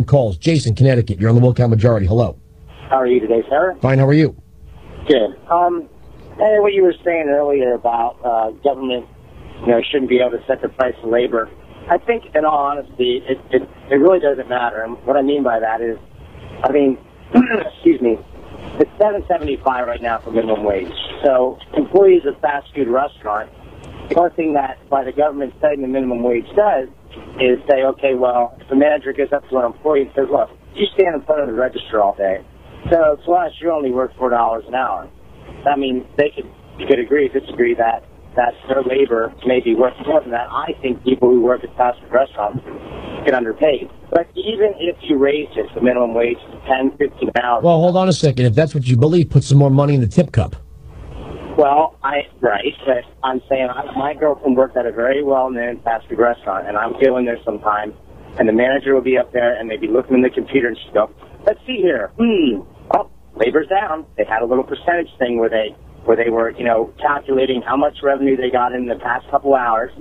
calls. Jason, Connecticut, you're on the Wilkow Majority. Hello. How are you today, sir? Fine, how are you? Good. Hey, what you were saying earlier about government, shouldn't be able to set the price of labor. I think, in all honesty, it really doesn't matter. And what I mean by that is, excuse me, it's $7.75 right now for minimum wage. So employees of fast food restaurants, the only thing that by the government setting the minimum wage does is say, okay, well, if the manager goes up to an employee and says, look, you stand in front of the register all day, so as long as you only work $4 an hour. I mean, you could agree, disagree that their labor may be worth more than that. I think people who work at fast food restaurants get underpaid. But even if you raise it, the minimum wage to 10, 15 hours. Well, hold on a second. If that's what you believe, put some more money in the tip cup. Well, right, but I'm saying my girlfriend worked at a very well-known fast food restaurant, and I would go in there sometimes, and the manager would be up there, and they'd be looking in the computer, and she'd go, let's see here. Oh, labor's down. They had a little percentage thing where they were, calculating how much revenue they got in the past couple hours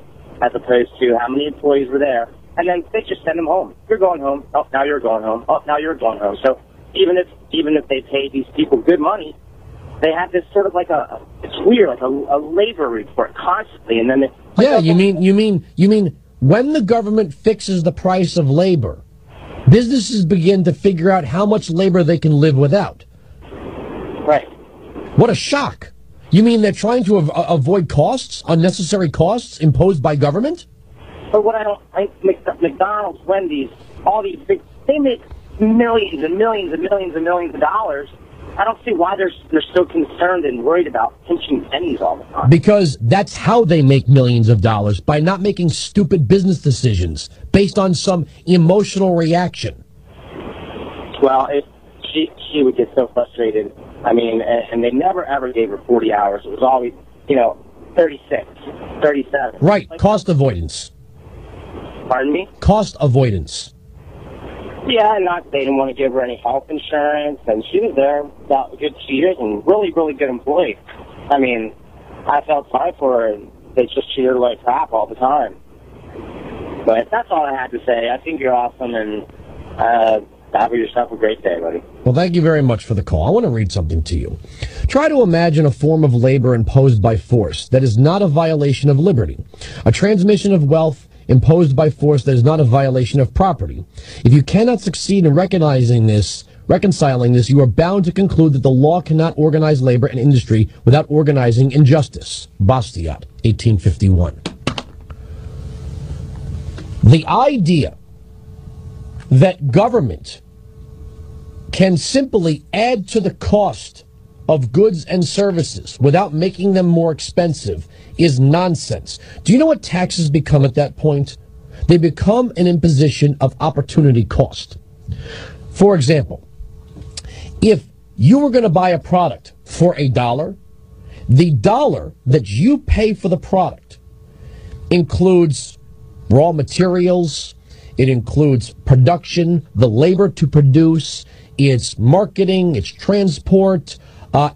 as opposed to how many employees were there. And then they just send them home. You're going home. Oh, now you're going home. Oh, now you're going home. So even if they pay these people good money, they have this sort of like it's weird, like a labor report constantly. And then you mean when the government fixes the price of labor, businesses begin to figure out how much labor they can live without. Right. What a shock. You mean they're trying to avoid costs, unnecessary costs imposed by government? But what I don't think, McDonald's, Wendy's, all these big, they make millions and millions and millions and millions of dollars. I don't see why they're so concerned and worried about pinching pennies all the time. Because that's how they make millions of dollars, by not making stupid business decisions based on some emotional reaction. Well, she would get so frustrated. I mean, and they never, ever gave her 40 hours. It was always, 36, 37. Right, cost avoidance. Pardon me? Cost avoidance. Yeah, they didn't want to give her any health insurance, and she was there about a good 2 years and really, really good employee. I mean, I felt sorry for her, and they just treated her like crap all the time. But that's all I had to say. I think you're awesome, and have yourself a great day, buddy. Well, thank you very much for the call. I want to read something to you. Try to imagine a form of labor imposed by force that is not a violation of liberty, a transmission of wealth imposed by force that is not a violation of property. If you cannot succeed in reconciling this, you are bound to conclude that the law cannot organize labor and industry without organizing injustice. Bastiat, 1851. The idea that government can simply add to the cost of goods and services without making them more expensive is nonsense. Do you know what taxes become at that point? They become an imposition of opportunity cost. For example, if you were going to buy a product for $1, the dollar that you pay for the product includes raw materials, it includes production, the labor to produce, it's marketing, it's transport,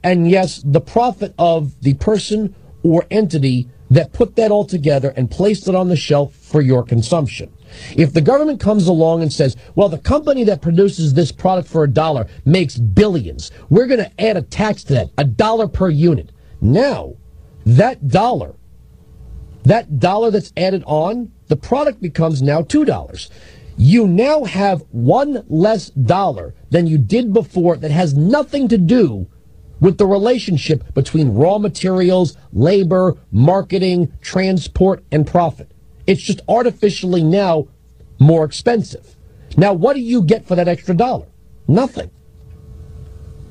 and yes, the profit of the person or entity that put that all together and placed it on the shelf for your consumption. If the government comes along and says, well, the company that produces this product for $1 makes billions, we're going to add a tax to that, $1 per unit. Now, that dollar that's added on, the product becomes now $2. You now have one less dollar than you did before that has nothing to do with the relationship between raw materials, labor, marketing, transport, and profit. It's just artificially now more expensive. Now, what do you get for that extra dollar? Nothing.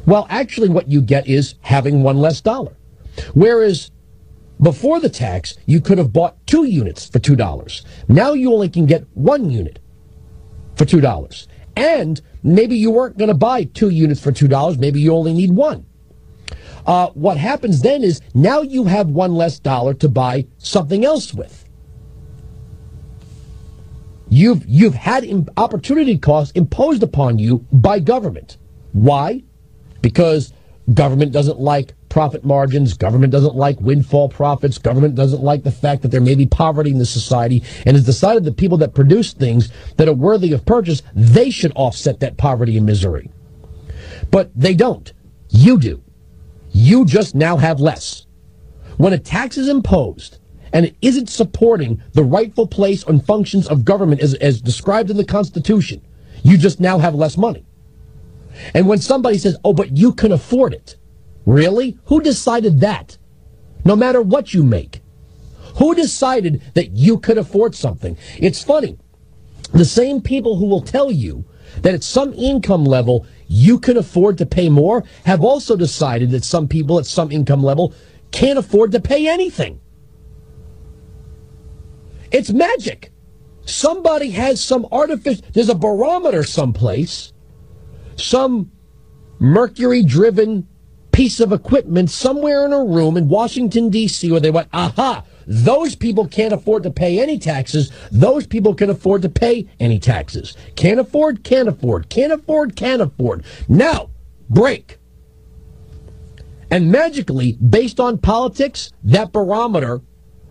Well, actually, what you get is having one less dollar. Whereas before the tax, you could have bought 2 units for $2. Now you only can get 1 unit for $2. And maybe you weren't going to buy 2 units for $2. Maybe you only need 1. What happens then is now you have one less dollar to buy something else with. You've had opportunity costs imposed upon you by government. Why? Because Government doesn't like profit margins. Government doesn't like windfall profits. Government doesn't like the fact that there may be poverty in the society, and has decided that people that produce things that are worthy of purchase, they should offset that poverty and misery. But they don't. You do. You just now have less. When a tax is imposed and it isn't supporting the rightful place and functions of government as described in the Constitution, you just now have less money. And when somebody says, oh, but you can afford it. Really? Who decided that? No matter what you make. Who decided that you could afford something? It's funny. The same people who will tell you that at some income level you can afford to pay more have also decided that some people at some income level can't afford to pay anything. It's magic. Somebody has some artificial... There's a barometer someplace, some mercury-driven piece of equipment somewhere in a room in Washington, D.C., where they went, aha, those people can't afford to pay any taxes. Those people can afford to pay any taxes. Can't afford, can't afford, can't afford, can't afford. Now, break. And magically, based on politics, that barometer,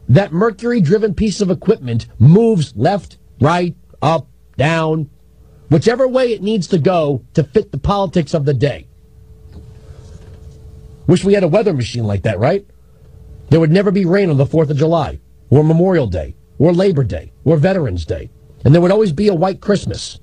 that mercury-driven piece of equipment moves left, right, up, down, whichever way it needs to go to fit the politics of the day. Wish we had a weather machine like that, right? There would never be rain on the 4th of July, or Memorial Day, or Labor Day, or Veterans Day. And there would always be a white Christmas.